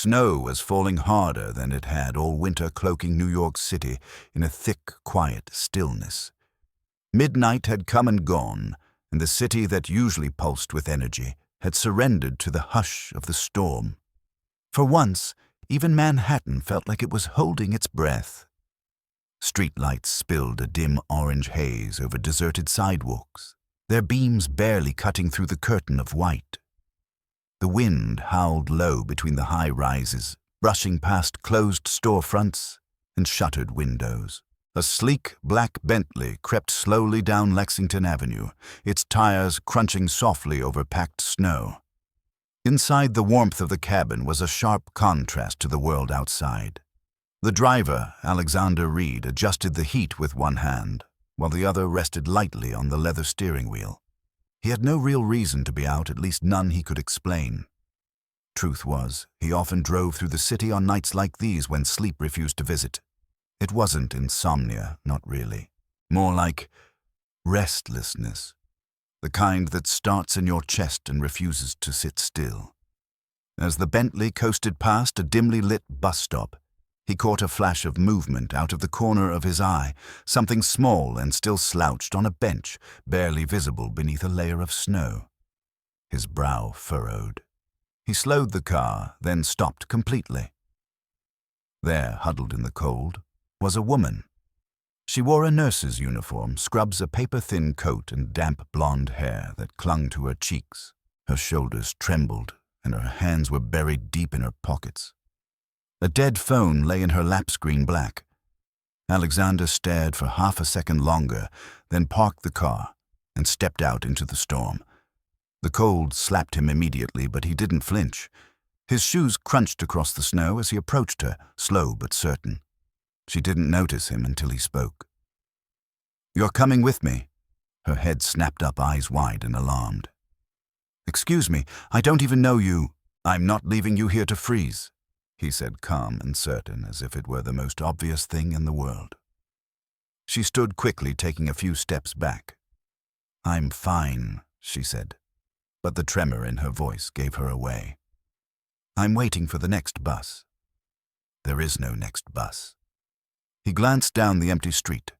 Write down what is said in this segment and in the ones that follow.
Snow was falling harder than it had all winter, cloaking New York City in a thick, quiet stillness. Midnight had come and gone, and the city that usually pulsed with energy had surrendered to the hush of the storm. For once, even Manhattan felt like it was holding its breath. Streetlights spilled a dim orange haze over deserted sidewalks, their beams barely cutting through the curtain of white. The wind howled low between the high rises, brushing past closed storefronts and shuttered windows. A sleek black Bentley crept slowly down Lexington Avenue, its tires crunching softly over packed snow. Inside the warmth of the cabin was a sharp contrast to the world outside. The driver, Alexander Reed, adjusted the heat with one hand, while the other rested lightly on the leather steering wheel. He had no real reason to be out, at least none he could explain. Truth was, he often drove through the city on nights like these when sleep refused to visit. It wasn't insomnia, not really. More like restlessness, the kind that starts in your chest and refuses to sit still. As the Bentley coasted past a dimly lit bus stop, he caught a flash of movement out of the corner of his eye, something small and still slouched on a bench, barely visible beneath a layer of snow. His brow furrowed. He slowed the car, then stopped completely. There, huddled in the cold, was a woman. She wore a nurse's uniform, scrubs, a paper-thin coat, and damp blonde hair that clung to her cheeks. Her shoulders trembled, and her hands were buried deep in her pockets. A dead phone lay in her lap, screen black. Alexander stared for half a second longer, then parked the car and stepped out into the storm. The cold slapped him immediately, but he didn't flinch. His shoes crunched across the snow as he approached her, slow but certain. She didn't notice him until he spoke. "You're coming with me." Her head snapped up, eyes wide and alarmed. "Excuse me, I don't even know you." "I'm not leaving you here to freeze," he said, calm and certain, as if it were the most obvious thing in the world. She stood quickly, taking a few steps back. "I'm fine," she said, but the tremor in her voice gave her away. "I'm waiting for the next bus." "There is no next bus." He glanced down the empty street.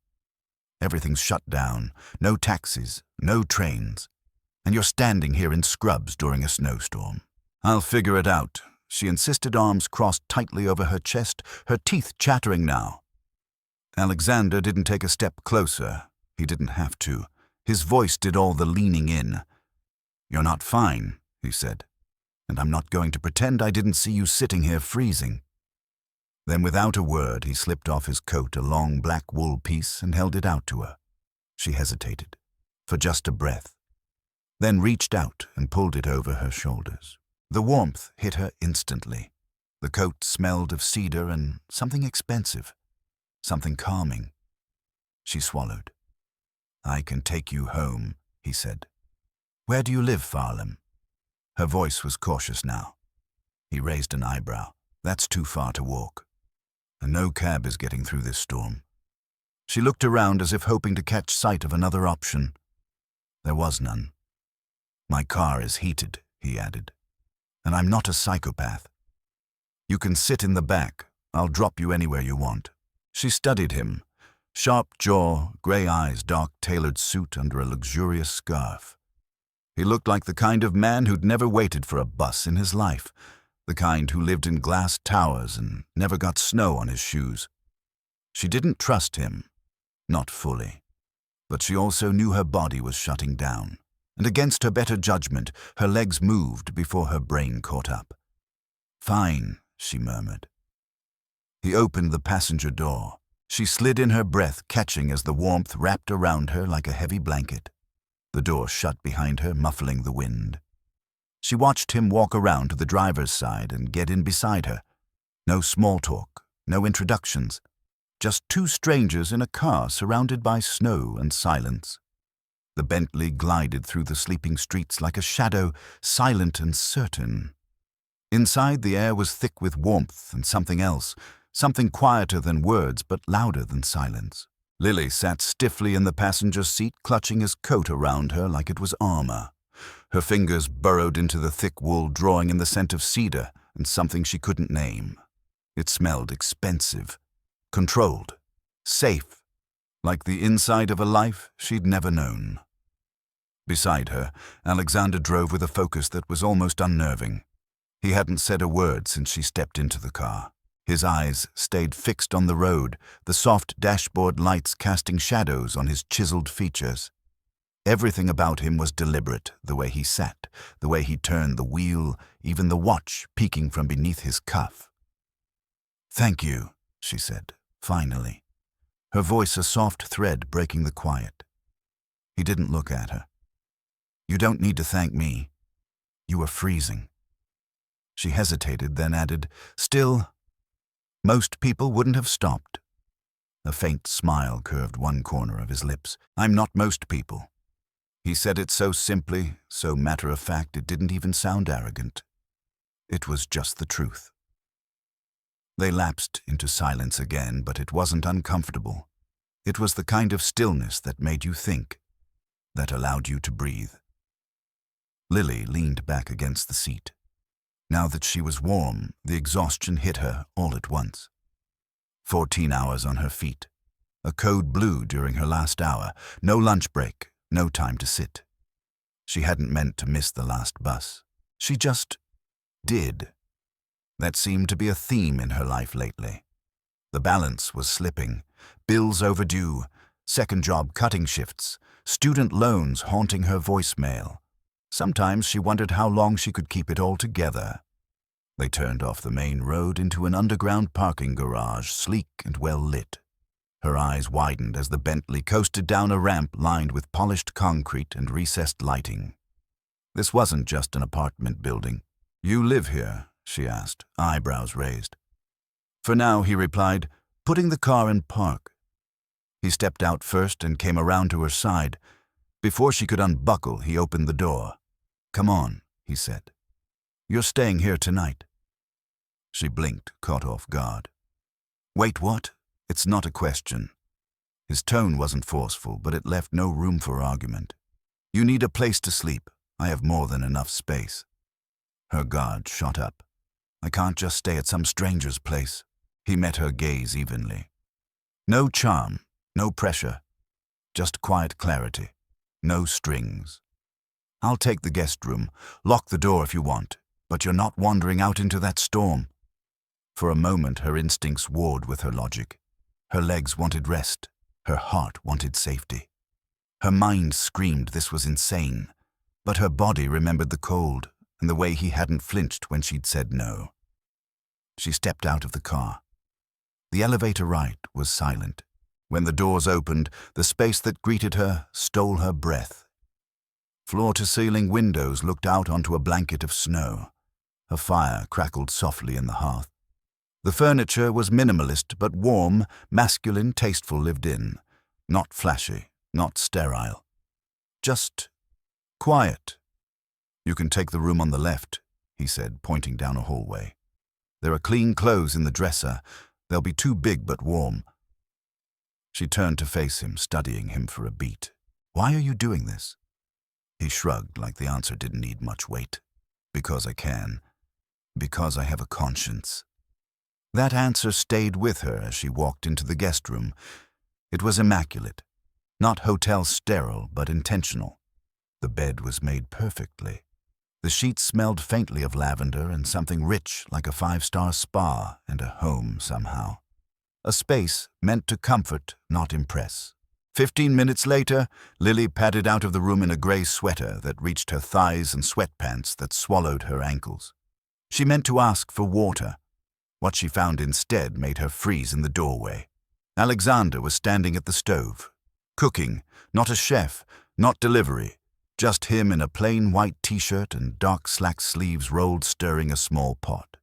Everything's shut down, no taxis, no trains, and you're standing here in scrubs during a snowstorm. "I'll figure it out," she insisted, arms crossed tightly over her chest, her teeth chattering now. Alexander didn't take a step closer. He didn't have to. His voice did all the leaning in. "You're not fine," he said, "and I'm not going to pretend I didn't see you sitting here freezing." Then without a word, he slipped off his coat, a long black wool piece, and held it out to her. She hesitated, for just a breath, then reached out and pulled it over her shoulders. The warmth hit her instantly. The coat smelled of cedar and something expensive, something calming. She swallowed. "I can take you home," he said. "Where do you live, Farlam?" Her voice was cautious now. He raised an eyebrow. "That's too far to walk. And no cab is getting through this storm." She looked around as if hoping to catch sight of another option. There was none. "My car is heated," he added, "and I'm not a psychopath. You can sit in the back. I'll drop you anywhere you want." She studied him. Sharp jaw, gray eyes, dark tailored suit under a luxurious scarf. He looked like the kind of man who'd never waited for a bus in his life, the kind who lived in glass towers and never got snow on his shoes. She didn't trust him, not fully, but she also knew her body was shutting down, and against her better judgment, her legs moved before her brain caught up. "Fine," she murmured. He opened the passenger door. She slid in her breath, catching as the warmth wrapped around her like a heavy blanket. The door shut behind her, muffling the wind. She watched him walk around to the driver's side and get in beside her. No small talk, no introductions, just two strangers in a car surrounded by snow and silence. The Bentley glided through the sleeping streets like a shadow, silent and certain. Inside, the air was thick with warmth and something else, something quieter than words but louder than silence. Lily sat stiffly in the passenger seat, clutching his coat around her like it was armor. Her fingers burrowed into the thick wool, drawing in the scent of cedar, and something she couldn't name. It smelled expensive, controlled, safe, like the inside of a life she'd never known. Beside her, Alexander drove with a focus that was almost unnerving. He hadn't said a word since she stepped into the car. His eyes stayed fixed on the road, the soft dashboard lights casting shadows on his chiseled features. Everything about him was deliberate, the way he sat, the way he turned the wheel, even the watch peeking from beneath his cuff. "Thank you," she said, finally, her voice a soft thread breaking the quiet. He didn't look at her. "You don't need to thank me. You were freezing." She hesitated, then added, "Still, most people wouldn't have stopped." A faint smile curved one corner of his lips. "I'm not most people." He said it so simply, so matter-of-fact, it didn't even sound arrogant. It was just the truth. They lapsed into silence again, but it wasn't uncomfortable. It was the kind of stillness that made you think, that allowed you to breathe. Lily leaned back against the seat. Now that she was warm, the exhaustion hit her all at once. 14 hours on her feet. A code blue during her last hour. No lunch break, no time to sit. She hadn't meant to miss the last bus. She just did. That seemed to be a theme in her life lately. The balance was slipping. Bills overdue, second job cutting shifts, student loans haunting her voicemail. Sometimes she wondered how long she could keep it all together. They turned off the main road into an underground parking garage, sleek and well lit. Her eyes widened as the Bentley coasted down a ramp lined with polished concrete and recessed lighting. This wasn't just an apartment building. "You live here?" she asked, eyebrows raised. "For now," he replied, putting the car in park. He stepped out first and came around to her side. Before she could unbuckle, he opened the door. "Come on," he said. "You're staying here tonight." She blinked, caught off guard. "Wait, what?" "It's not a question." His tone wasn't forceful, but it left no room for argument. "You need a place to sleep. I have more than enough space." Her guard shot up. "I can't just stay at some stranger's place." He met her gaze evenly. No charm, no pressure, just quiet clarity, no strings. "I'll take the guest room. Lock the door if you want, but you're not wandering out into that storm." For a moment, her instincts warred with her logic. Her legs wanted rest. Her heart wanted safety. Her mind screamed this was insane, but her body remembered the cold and the way he hadn't flinched when she'd said no. She stepped out of the car. The elevator right was silent. When the doors opened, the space that greeted her stole her breath. Floor-to-ceiling windows looked out onto a blanket of snow. A fire crackled softly in the hearth. The furniture was minimalist but warm, masculine, tasteful, lived in. Not flashy, not sterile. Just quiet. "You can take the room on the left," he said, pointing down a hallway. "There are clean clothes in the dresser. They'll be too big but warm." She turned to face him, studying him for a beat. "Why are you doing this?" He shrugged like the answer didn't need much weight. "Because I can. Because I have a conscience." That answer stayed with her as she walked into the guest room. It was immaculate. Not hotel sterile, but intentional. The bed was made perfectly. The sheets smelled faintly of lavender and something rich like a 5-star spa and a home somehow. A space meant to comfort, not impress. 15 minutes later, Lily padded out of the room in a gray sweater that reached her thighs and sweatpants that swallowed her ankles. She meant to ask for water. What she found instead made her freeze in the doorway. Alexander was standing at the stove, cooking, not a chef, not delivery, just him in a plain white t-shirt and dark slack sleeves rolled stirring a small pot.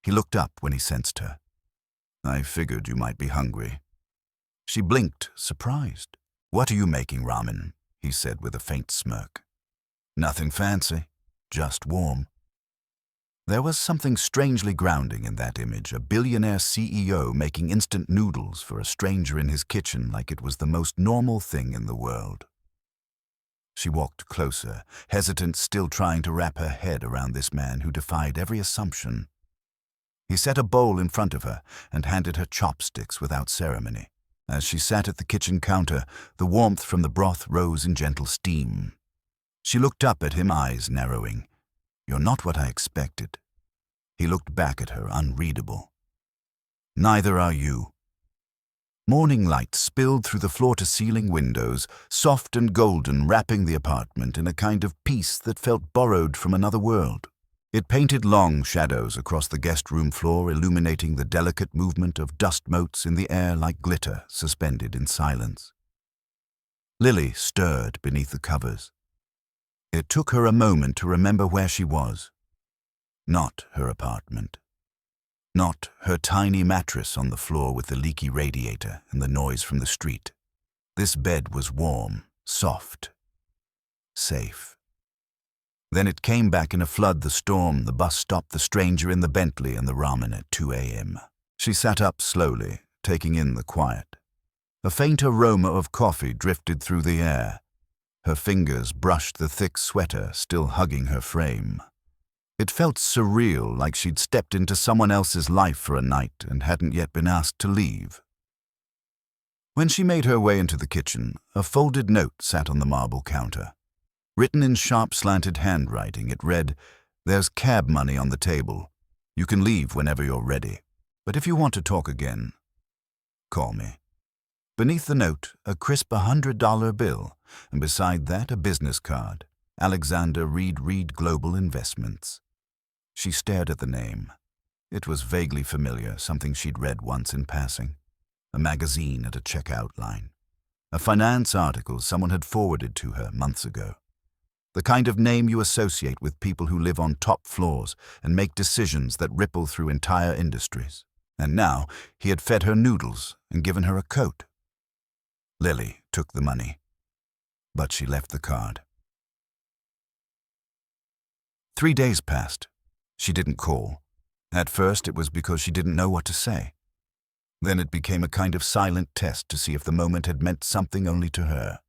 He looked up when he sensed her. "I figured you might be hungry." She blinked, surprised. "What are you making, ramen?" he said with a faint smirk. "Nothing fancy, just warm." There was something strangely grounding in that image, a billionaire CEO making instant noodles for a stranger in his kitchen like it was the most normal thing in the world. She walked closer, hesitant, still trying to wrap her head around this man who defied every assumption. He set a bowl in front of her and handed her chopsticks without ceremony. As she sat at the kitchen counter, the warmth from the broth rose in gentle steam. She looked up at him, eyes narrowing. "You're not what I expected." He looked back at her, unreadable. "Neither are you." Morning light spilled through the floor-to-ceiling windows, soft and golden, wrapping the apartment in a kind of peace that felt borrowed from another world. It painted long shadows across the guest room floor, illuminating the delicate movement of dust motes in the air like glitter suspended in silence. Lily stirred beneath the covers. It took her a moment to remember where she was. Not her apartment. Not her tiny mattress on the floor with the leaky radiator and the noise from the street. This bed was warm, soft, safe. Then it came back in a flood, the storm, the bus stop, the stranger in the Bentley, and the ramen at 2 a.m. She sat up slowly, taking in the quiet. A faint aroma of coffee drifted through the air. Her fingers brushed the thick sweater still hugging her frame. It felt surreal, like she'd stepped into someone else's life for a night and hadn't yet been asked to leave. When she made her way into the kitchen, a folded note sat on the marble counter. Written in sharp, slanted handwriting, it read, "There's cab money on the table. You can leave whenever you're ready. But if you want to talk again, call me." Beneath the note, a crisp $100 bill, and beside that, a business card. Alexander Reed Global Investments. She stared at the name. It was vaguely familiar, something she'd read once in passing. A magazine at a checkout line. A finance article someone had forwarded to her months ago. The kind of name you associate with people who live on top floors and make decisions that ripple through entire industries. And now he had fed her noodles and given her a coat. Lily took the money, but she left the card. 3 days passed. She didn't call. At first it was because she didn't know what to say. Then it became a kind of silent test to see if the moment had meant something only to her.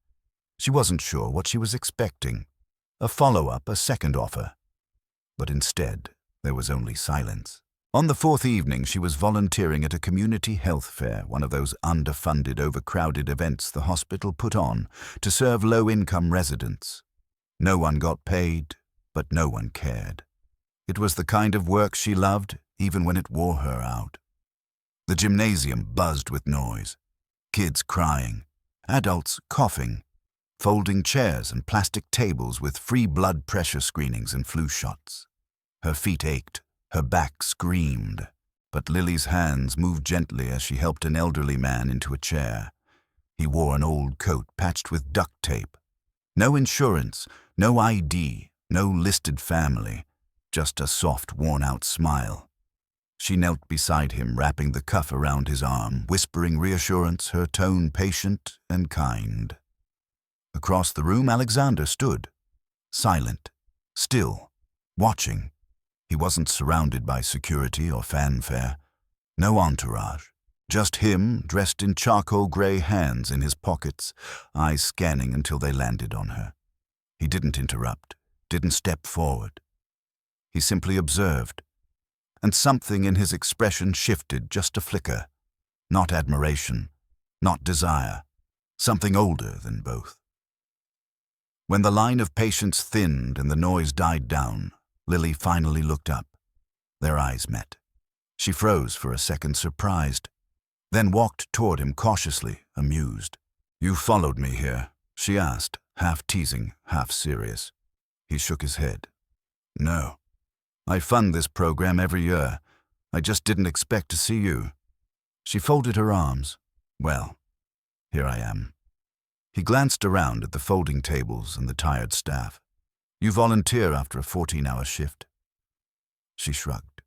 She wasn't sure what she was expecting. A follow-up, a second offer. But instead, there was only silence. On the 4th evening, she was volunteering at a community health fair, one of those underfunded, overcrowded events the hospital put on to serve low-income residents. No one got paid, but no one cared. It was the kind of work she loved, even when it wore her out. The gymnasium buzzed with noise. Kids crying, adults coughing, folding chairs and plastic tables with free blood pressure screenings and flu shots. Her feet ached, her back screamed, but Lily's hands moved gently as she helped an elderly man into a chair. He wore an old coat patched with duct tape. No insurance, no ID, no listed family, just a soft, worn-out smile. She knelt beside him, wrapping the cuff around his arm, whispering reassurance, her tone patient and kind. Across the room, Alexander stood, silent, still, watching. He wasn't surrounded by security or fanfare. No entourage. Just him, dressed in charcoal gray, hands in his pockets, eyes scanning until they landed on her. He didn't interrupt, didn't step forward. He simply observed. And something in his expression shifted just a flicker. Not admiration, not desire. Something older than both. When the line of patients thinned and the noise died down, Lily finally looked up. Their eyes met. She froze for a second, surprised, then walked toward him cautiously, amused. "You followed me here?" she asked, half teasing, half serious. He shook his head. "No. I fund this program every year. I just didn't expect to see you." She folded her arms. "Well, here I am." He glanced around at the folding tables and the tired staff. "You volunteer after a 14-hour shift." She shrugged.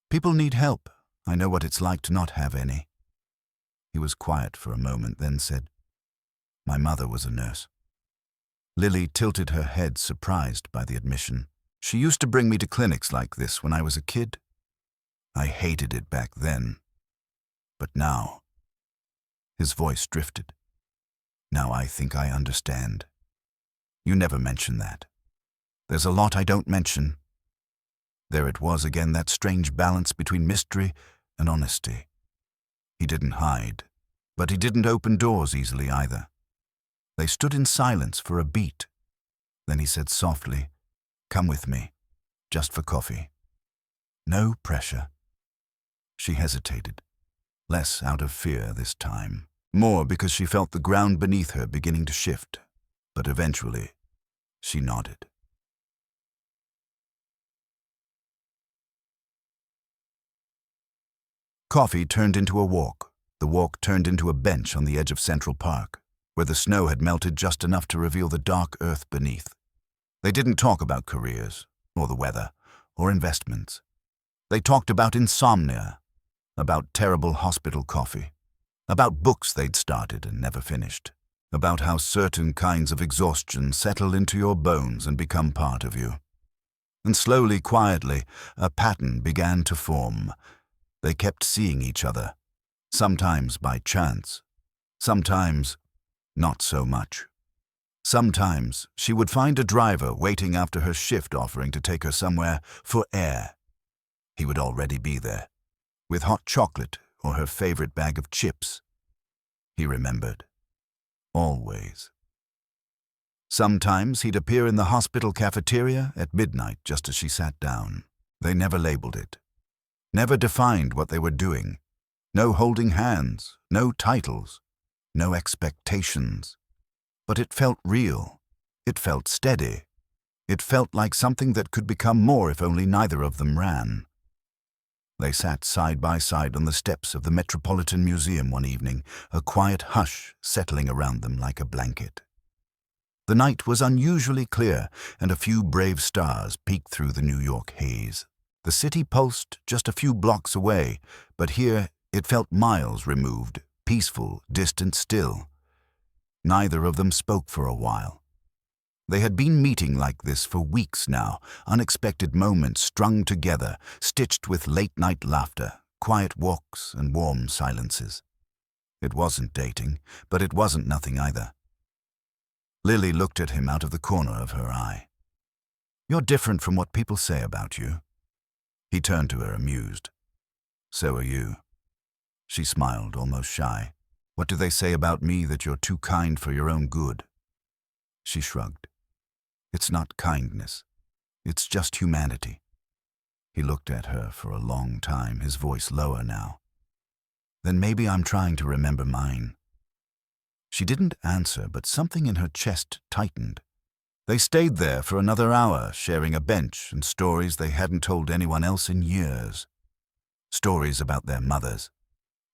"People need help. I know what it's like to not have any." He was quiet for a moment, then said, "My mother was a nurse." Lily tilted her head, surprised by the admission. "She used to bring me to clinics like this when I was a kid. I hated it back then. But now..." His voice drifted. "Now I think I understand." You never mention that. There's a lot I don't mention. There it was again, that strange balance between mystery and honesty. He didn't hide, but he didn't open doors easily either. They stood in silence for a beat. Then he said softly, "Come with me, just for coffee." No pressure. She hesitated, less out of fear this time, more because she felt the ground beneath her beginning to shift, but eventually she nodded. Coffee turned into a walk. The walk turned into a bench on the edge of Central Park, where the snow had melted just enough to reveal the dark earth beneath. They didn't talk about careers, or the weather, or investments. They talked about insomnia, about terrible hospital coffee, about books they'd started and never finished, about how certain kinds of exhaustion settle into your bones and become part of you. And slowly, quietly, a pattern began to form. They kept seeing each other, sometimes by chance, sometimes not so much. Sometimes she would find a driver waiting after her shift offering to take her somewhere for air. He would already be there, with hot chocolate or her favorite bag of chips. He remembered. Always. Sometimes he'd appear in the hospital cafeteria at midnight just as she sat down. They never labeled it. Never defined what they were doing. No holding hands, no titles, no expectations. But it felt real. It felt steady. It felt like something that could become more if only neither of them ran. They sat side by side on the steps of the Metropolitan Museum one evening, a quiet hush settling around them like a blanket. The night was unusually clear, and a few brave stars peeked through the New York haze. The city pulsed just a few blocks away, but here it felt miles removed, peaceful, distant still. Neither of them spoke for a while. They had been meeting like this for weeks now, unexpected moments strung together, stitched with late-night laughter, quiet walks and warm silences. It wasn't dating, but it wasn't nothing either. Lily looked at him out of the corner of her eye. "You're different from what people say about you." He turned to her, amused. "So are you." She smiled, almost shy. "What do they say about me, that you're too kind for your own good?" She shrugged. "It's not kindness. It's just humanity." He looked at her for a long time, his voice lower now. "Then maybe I'm trying to remember mine." She didn't answer, but something in her chest tightened. They stayed there for another hour, sharing a bench and stories they hadn't told anyone else in years. Stories about their mothers,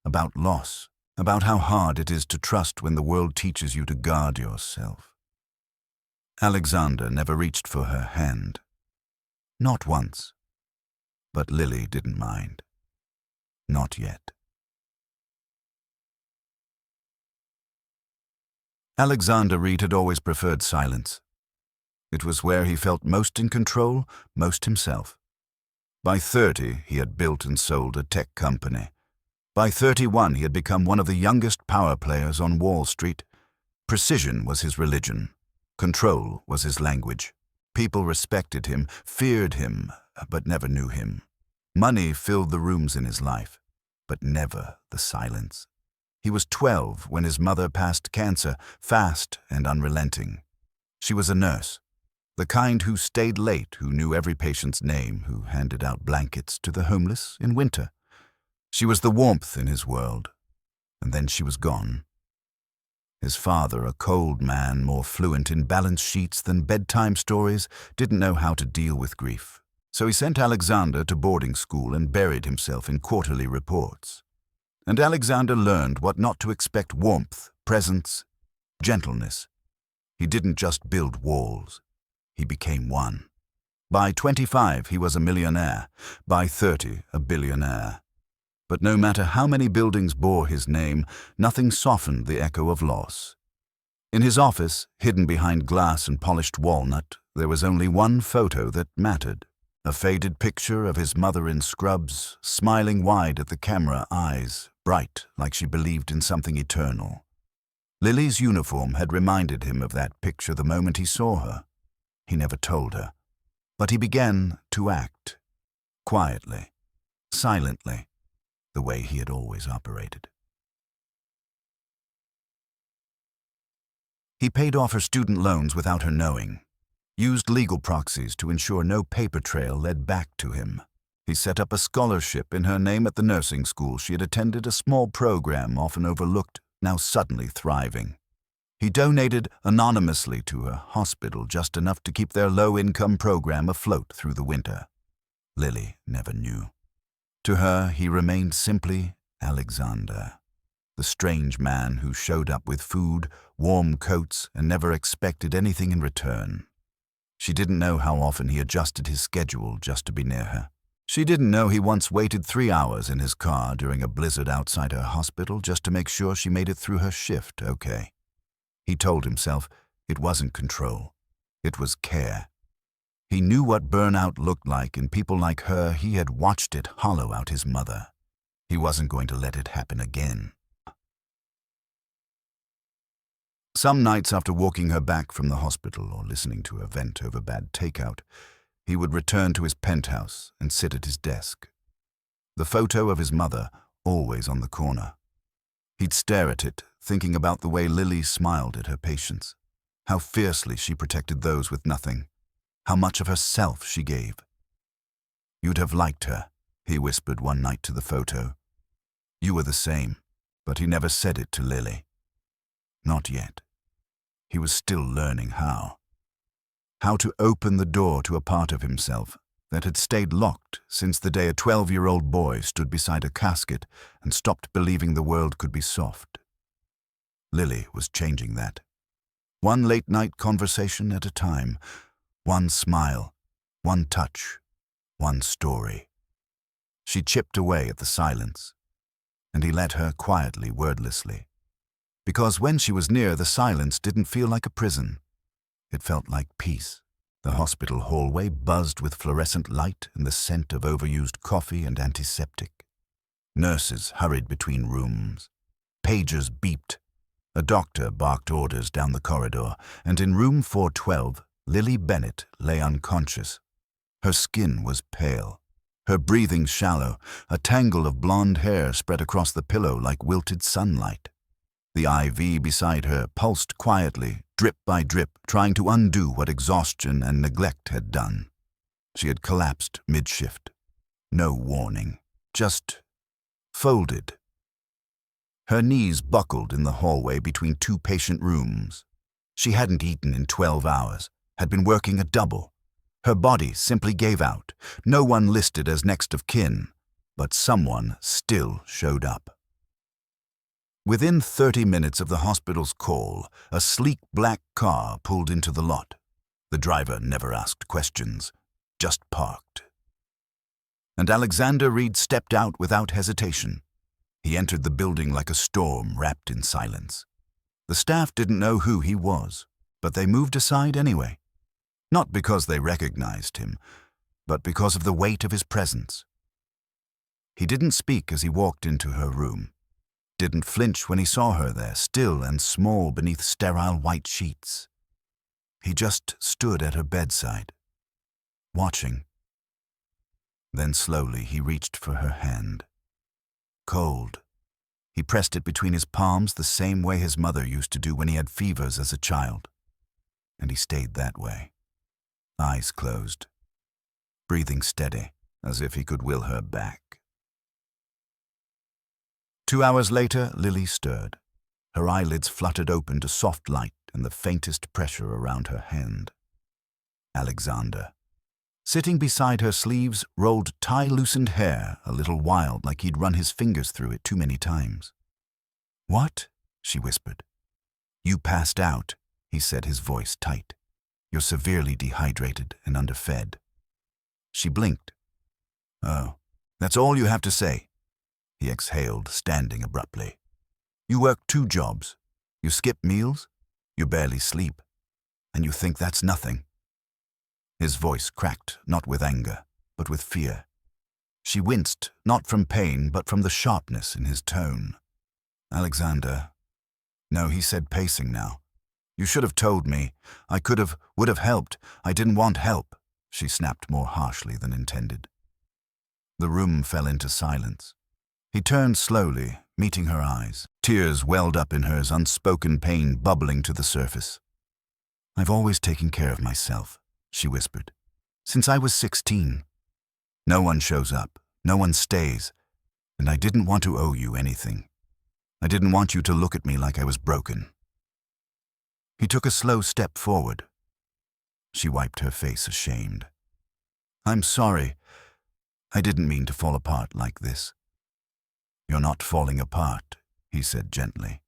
about loss, about how hard it is to trust when the world teaches you to guard yourself. Alexander never reached for her hand. Not once. But Lily didn't mind. Not yet. Alexander Reed had always preferred silence. It was where he felt most in control, most himself. By 30, he had built and sold a tech company. By 31, he had become one of the youngest power players on Wall Street. Precision was his religion. Control was his language. People respected him, feared him, but never knew him. Money filled the rooms in his life, but never the silence. He was 12 when his mother passed cancer, fast and unrelenting. She was a nurse, the kind who stayed late, who knew every patient's name, who handed out blankets to the homeless in winter. She was the warmth in his world, and then she was gone. His father, a cold man, more fluent in balance sheets than bedtime stories, didn't know how to deal with grief. So he sent Alexander to boarding school and buried himself in quarterly reports. And Alexander learned what not to expect: warmth, presence, gentleness. He didn't just build walls. He became one. By 25, he was a millionaire. By 30, a billionaire. But no matter how many buildings bore his name, nothing softened the echo of loss. In his office, hidden behind glass and polished walnut, there was only one photo that mattered. A faded picture of his mother in scrubs, smiling wide at the camera, eyes bright like she believed in something eternal. Lily's uniform had reminded him of that picture the moment he saw her. He never told her, but he began to act, quietly, silently, the way he had always operated. He paid off her student loans without her knowing, used legal proxies to ensure no paper trail led back to him. He set up a scholarship in her name at the nursing school she had attended, a small program often overlooked, now suddenly thriving. He donated anonymously to a hospital just enough to keep their low-income program afloat through the winter. Lily never knew. To her, he remained simply Alexander, the strange man who showed up with food, warm coats, and never expected anything in return. She didn't know how often he adjusted his schedule just to be near her. She didn't know he once waited 3 hours in his car during a blizzard outside her hospital just to make sure she made it through her shift okay. He told himself it wasn't control, it was care. He knew what burnout looked like in people like her. He had watched it hollow out his mother. He wasn't going to let it happen again. Some nights after walking her back from the hospital or listening to her vent over bad takeout, he would return to his penthouse and sit at his desk. The photo of his mother always on the corner. He'd stare at it, thinking about the way Lily smiled at her patients, how fiercely she protected those with nothing, how much of herself she gave. "You'd have liked her," he whispered one night to the photo. "You were the same," but he never said it to Lily. Not yet. He was still learning how. How to open the door to a part of himself that had stayed locked since the day a 12-year-old boy stood beside a casket and stopped believing the world could be soft. Lily was changing that. One late-night conversation at a time, one smile, one touch, one story. She chipped away at the silence, and he let her quietly, wordlessly. Because when she was near, the silence didn't feel like a prison. It felt like peace. The hospital hallway buzzed with fluorescent light and the scent of overused coffee and antiseptic. Nurses hurried between rooms. Pagers beeped. A doctor barked orders down the corridor, and in room 412, Lily Bennett lay unconscious. Her skin was pale, her breathing shallow, a tangle of blonde hair spread across the pillow like wilted sunlight. The IV beside her pulsed quietly, drip by drip, trying to undo what exhaustion and neglect had done. She had collapsed mid-shift. No warning, just folded. Her knees buckled in the hallway between 2 patient rooms. She hadn't eaten in 12 hours, had been working a double. Her body simply gave out. No one listed as next of kin, but someone still showed up. Within 30 minutes of the hospital's call, a sleek black car pulled into the lot. The driver never asked questions, just parked. And Alexander Reed stepped out without hesitation. He entered the building like a storm wrapped in silence. The staff didn't know who he was, but they moved aside anyway. Not because they recognized him, but because of the weight of his presence. He didn't speak as he walked into her room. Didn't flinch when he saw her there, still and small beneath sterile white sheets. He just stood at her bedside, watching. Then slowly he reached for her hand. Cold. He pressed it between his palms the same way his mother used to do when he had fevers as a child. And he stayed that way, eyes closed, breathing steady, as if he could will her back. 2 hours later, Lily stirred. Her eyelids fluttered open to soft light and the faintest pressure around her hand. Alexander. Sitting beside her, sleeves rolled tie-loosened hair, a little wild, like he'd run his fingers through it too many times. "What?" she whispered. "You passed out," he said, his voice tight. "You're severely dehydrated and underfed." She blinked. "Oh, that's all you have to say?" He exhaled, standing abruptly. "You work 2 jobs. You skip meals. You barely sleep. And you think that's nothing." His voice cracked, not with anger, but with fear. She winced, not from pain, but from the sharpness in his tone. "Alexander, No, he said, pacing now. You should have told me. I would have helped. I didn't want help, she snapped more harshly than intended. The room fell into silence. He turned slowly, meeting her eyes. Tears welled up in hers, unspoken pain bubbling to the surface. I've always taken care of myself, she whispered. Since I was 16. No one shows up, no one stays, and I didn't want to owe you anything. I didn't want you to look at me like I was broken. He took a slow step forward. She wiped her face, ashamed. I'm sorry. I didn't mean to fall apart like this. You're not falling apart, he said gently.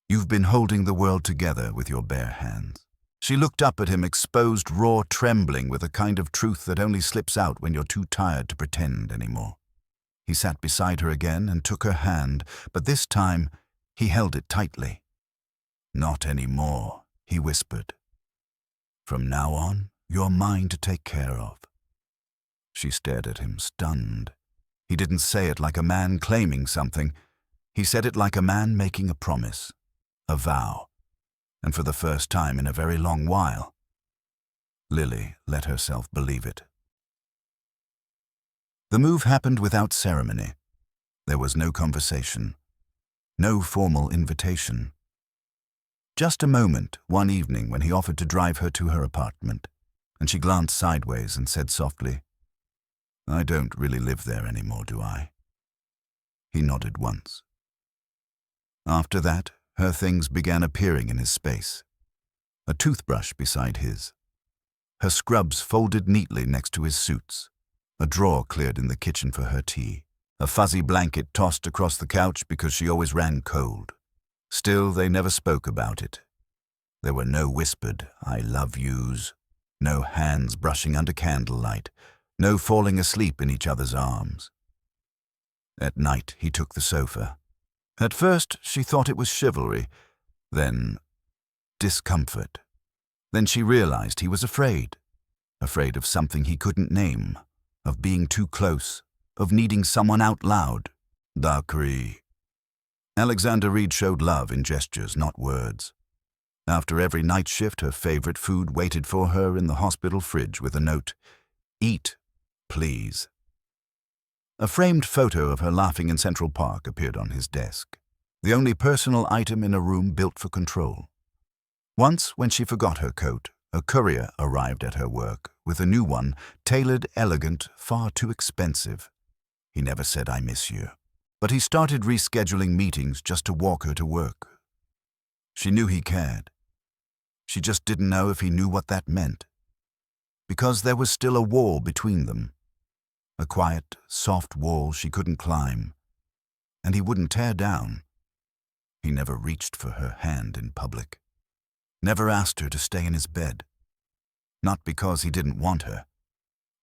You've been holding the world together with your bare hands. She looked up at him, exposed, raw, trembling with a kind of truth that only slips out when you're too tired to pretend anymore. He sat beside her again and took her hand, but this time he held it tightly. Not anymore, he whispered. From now on, you're mine to take care of. She stared at him, stunned. He didn't say it like a man claiming something. He said it like a man making a promise, a vow, and for the first time in a very long while, Lily let herself believe it. The move happened without ceremony. There was no conversation, no formal invitation. Just a moment one evening when he offered to drive her to her apartment, and she glanced sideways and said softly, I don't really live there anymore, do I? He nodded once. After that, her things began appearing in his space. A toothbrush beside his. Her scrubs folded neatly next to his suits. A drawer cleared in the kitchen for her tea. A fuzzy blanket tossed across the couch because she always ran cold. Still, they never spoke about it. There were no whispered, I love yous, no hands brushing under candlelight, no falling asleep in each other's arms. At night, he took the sofa. At first, she thought it was chivalry, then discomfort. Then she realized he was afraid of something he couldn't name, of being too close, of needing someone out loud. Dakri. Alexander Reed showed love in gestures, not words. After every night shift, her favorite food waited for her in the hospital fridge with a note, Eat, please. A framed photo of her laughing in Central Park appeared on his desk, the only personal item in a room built for control. Once, when she forgot her coat, a courier arrived at her work with a new one, tailored, elegant, far too expensive. He never said, I miss you. But he started rescheduling meetings just to walk her to work. She knew he cared. She just didn't know if he knew what that meant. Because there was still a wall between them. A quiet, soft wall she couldn't climb. And he wouldn't tear down. He never reached for her hand in public. Never asked her to stay in his bed. Not because he didn't want her,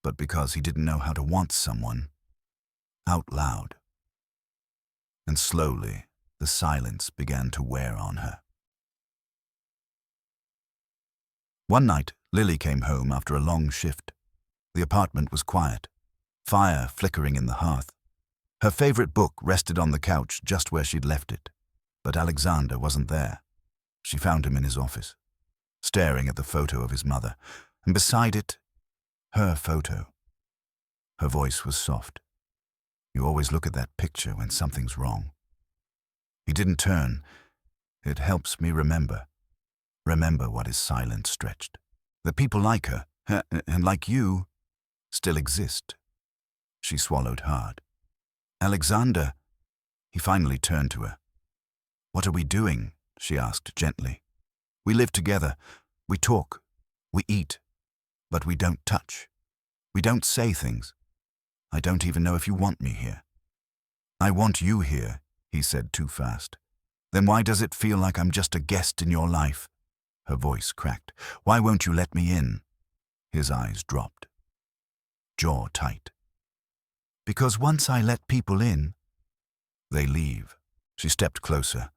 but because he didn't know how to want someone. Out loud. And slowly, the silence began to wear on her. One night, Lily came home after a long shift. The apartment was quiet, fire flickering in the hearth. Her favorite book rested on the couch just where she'd left it. But Alexander wasn't there. She found him in his office, staring at the photo of his mother, and beside it, her photo. Her voice was soft. You always look at that picture when something's wrong. He didn't turn. It helps me remember what is silent stretched. That people like her, and like you, still exist. She swallowed hard. Alexander, he finally turned to her. What are we doing? She asked gently. We live together. We talk. We eat. But we don't touch. We don't say things. I don't even know if you want me here. I want you here, he said too fast. Then why does it feel like I'm just a guest in your life? Her voice cracked. Why won't you let me in? His eyes dropped. Jaw tight. Because once I let people in, they leave. She stepped closer.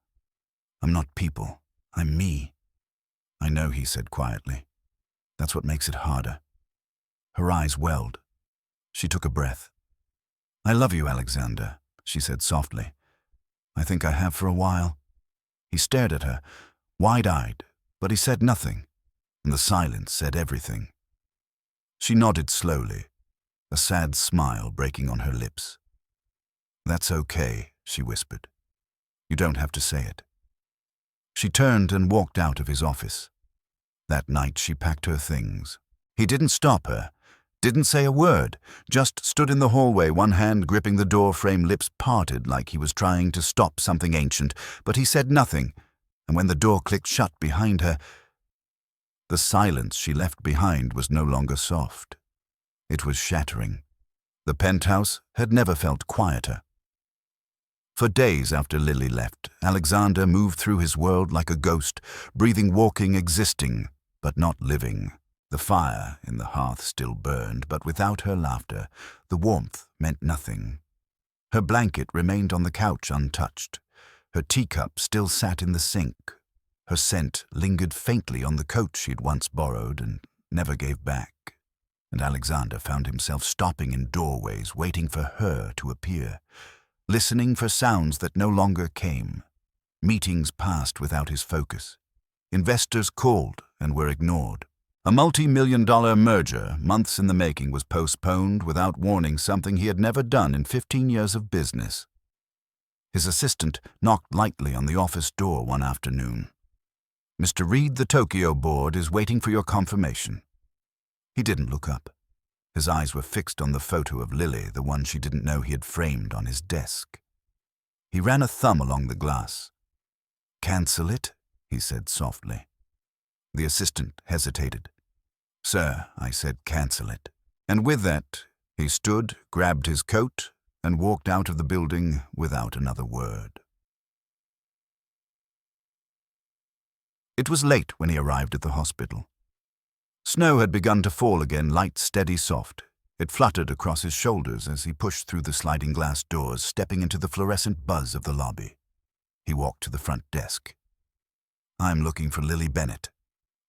I'm not people. I'm me. I know, he said quietly. That's what makes it harder. Her eyes welled. She took a breath. I love you, Alexander, she said softly. I think I have for a while. He stared at her, wide-eyed, but he said nothing, and the silence said everything. She nodded slowly, a sad smile breaking on her lips. "That's okay," she whispered. "You don't have to say it." She turned and walked out of his office. That night she packed her things. He didn't stop her, didn't say a word, just stood in the hallway, one hand gripping the door frame, lips parted like he was trying to stop something ancient, but he said nothing, and when the door clicked shut behind her, the silence she left behind was no longer soft. It was shattering. The penthouse had never felt quieter. For days after Lily left, Alexander moved through his world like a ghost, breathing, walking, existing, but not living. The fire in the hearth still burned, but without her laughter, the warmth meant nothing. Her blanket remained on the couch untouched. Her teacup still sat in the sink. Her scent lingered faintly on the coat she'd once borrowed and never gave back. And Alexander found himself stopping in doorways, waiting for her to appear, listening for sounds that no longer came. Meetings passed without his focus. Investors called and were ignored. A multi-million-dollar merger, months in the making, was postponed without warning, something he had never done in 15 years of business. His assistant knocked lightly on the office door one afternoon. "Mr. Reed, the Tokyo board is waiting for your confirmation." He didn't look up. His eyes were fixed on the photo of Lily, the one she didn't know he had framed on his desk. He ran a thumb along the glass. "Cancel it," he said softly. The assistant hesitated. "Sir," I said, "cancel it." And with that, he stood, grabbed his coat, and walked out of the building without another word. It was late when he arrived at the hospital. Snow had begun to fall again, light, steady, soft. It fluttered across his shoulders as he pushed through the sliding glass doors, stepping into the fluorescent buzz of the lobby. He walked to the front desk. "I'm looking for Lily Bennett."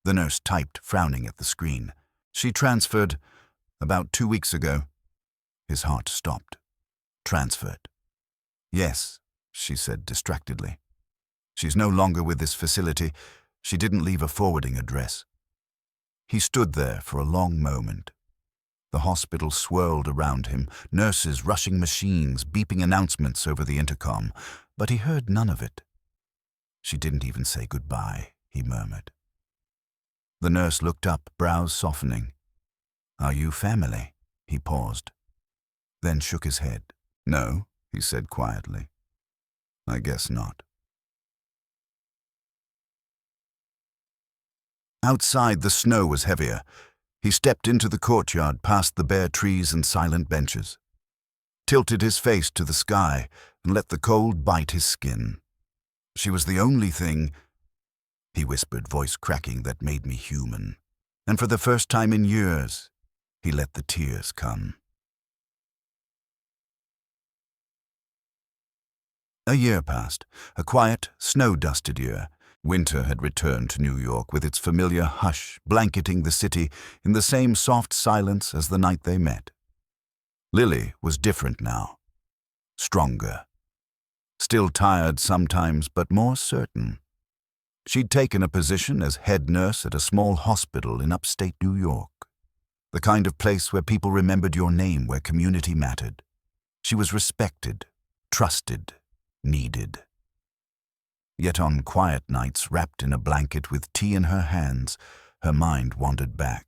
The nurse typed, frowning at the screen. "She transferred about 2 weeks ago." His heart stopped. "Transferred?" "Yes," she said distractedly. "She's no longer with this facility. She didn't leave a forwarding address." He stood there for a long moment. The hospital swirled around him, nurses rushing machines, beeping announcements over the intercom, but he heard none of it. "She didn't even say goodbye," he murmured. The nurse looked up, brows softening. "Are you family?" He paused, then shook his head. "No," he said quietly. "I guess not." Outside, the snow was heavier. He stepped into the courtyard, past the bare trees and silent benches, tilted his face to the sky, and let the cold bite his skin. "She was the only thing," he whispered, voice cracking, "that made me human." And for the first time in years, he let the tears come. A year passed, a quiet, snow-dusted year. Winter had returned to New York with its familiar hush blanketing the city in the same soft silence as the night they met. Lily was different now, stronger, still tired sometimes, but more certain. She'd taken a position as head nurse at a small hospital in upstate New York, the kind of place where people remembered your name, where community mattered. She was respected, trusted, needed. Yet on quiet nights, wrapped in a blanket with tea in her hands, her mind wandered back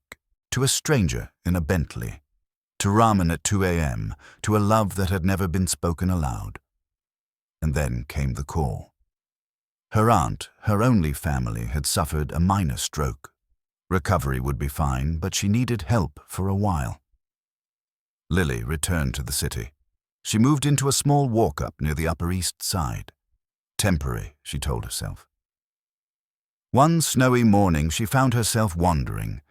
to a stranger in a Bentley, to ramen at 2 a.m., to a love that had never been spoken aloud. And then came the call. Her aunt, her only family, had suffered a minor stroke. Recovery would be fine, but she needed help for a while. Lily returned to the city. She moved into a small walk-up near the Upper East Side. Temporary, she told herself. One snowy morning, she found herself wandering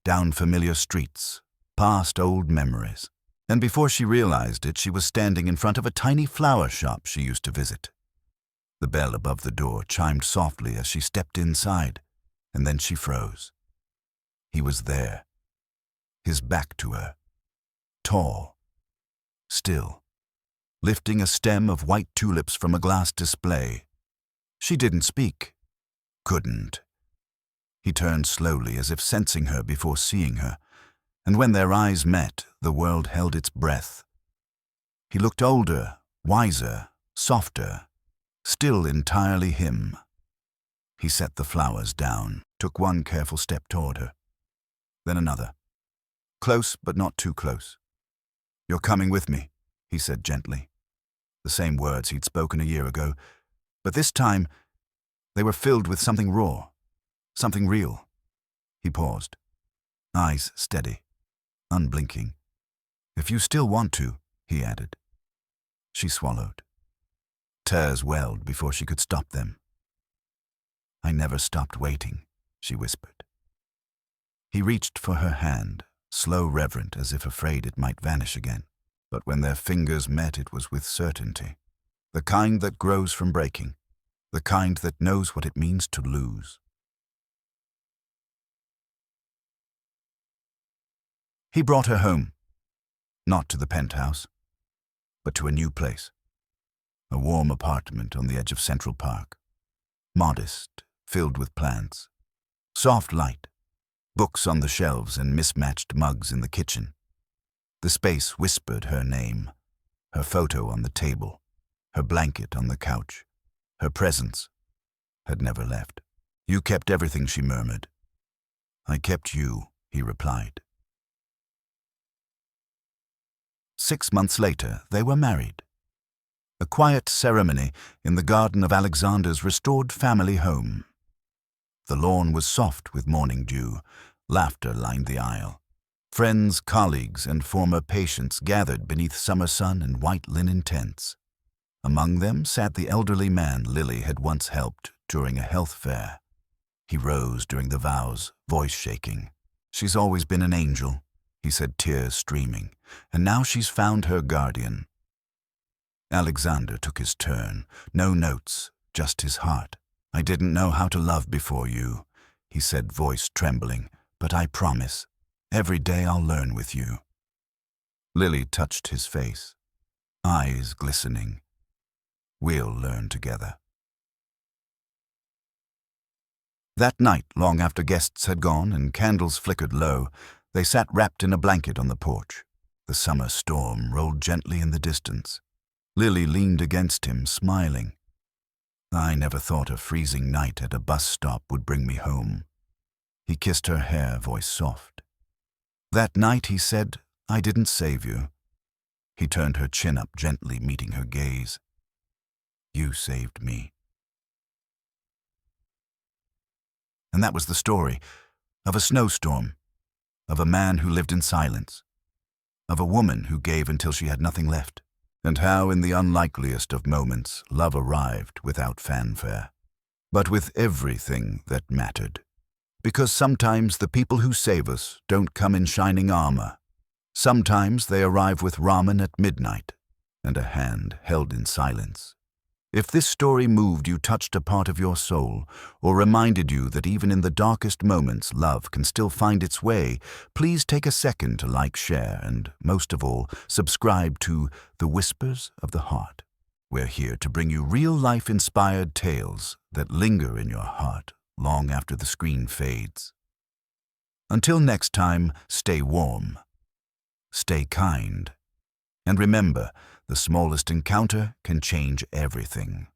down familiar streets, past old memories. And before she realized it, she was standing in front of a tiny flower shop she used to visit. The bell above the door chimed softly as she stepped inside, and then she froze. He was there, his back to her, tall, still, lifting a stem of white tulips from a glass display. She didn't speak. Couldn't. He turned slowly, as if sensing her before seeing her, and when their eyes met, the world held its breath. He looked older, wiser, softer, still entirely him. He set the flowers down, took one careful step toward her, then another. Close, but not too close. "You're coming with me," he said gently. The same words he'd spoken a year ago, but this time they were filled with something raw, something real. He paused, eyes steady, unblinking. "If you still want to," he added. She swallowed. Tears welled before she could stop them. "I never stopped waiting," she whispered. He reached for her hand, slow, reverent, as if afraid it might vanish again. But when their fingers met, it was with certainty. The kind that grows from breaking. The kind that knows what it means to lose. He brought her home. Not to the penthouse, but to a new place. A warm apartment on the edge of Central Park. Modest, filled with plants. Soft light. Books on the shelves and mismatched mugs in the kitchen. The space whispered her name, her photo on the table, her blanket on the couch. Her presence had never left. "You kept everything," she murmured. "I kept you," he replied. 6 months later, they were married. A quiet ceremony in the garden of Alexander's restored family home. The lawn was soft with morning dew. Laughter lined the aisle. Friends, colleagues, and former patients gathered beneath summer sun and white linen tents. Among them sat the elderly man Lily had once helped during a health fair. He rose during the vows, voice shaking. "She's always been an angel," he said, tears streaming, "and now she's found her guardian." Alexander took his turn. No notes, just his heart. "I didn't know how to love before you," he said, voice trembling, "but I promise, every day I'll learn with you." Lily touched his face, eyes glistening. "We'll learn together." That night, long after guests had gone and candles flickered low, they sat wrapped in a blanket on the porch. The summer storm rolled gently in the distance. Lily leaned against him, smiling. "I never thought a freezing night at a bus stop would bring me home." He kissed her hair, voice soft. "That night," he said, "I didn't save you." He turned her chin up gently, meeting her gaze. "You saved me." And that was the story of a snowstorm, of a man who lived in silence, of a woman who gave until she had nothing left, and how in the unlikeliest of moments love arrived without fanfare, but with everything that mattered. Because sometimes the people who save us don't come in shining armor. Sometimes they arrive with ramen at midnight and a hand held in silence. If this story moved you, touched a part of your soul, or reminded you that even in the darkest moments love can still find its way, please take a second to like, share, and most of all, subscribe to The Whispers of the Heart. We're here to bring you real-life inspired tales that linger in your heart long after the screen fades. Until next time, stay warm, stay kind, and remember, the smallest encounter can change everything.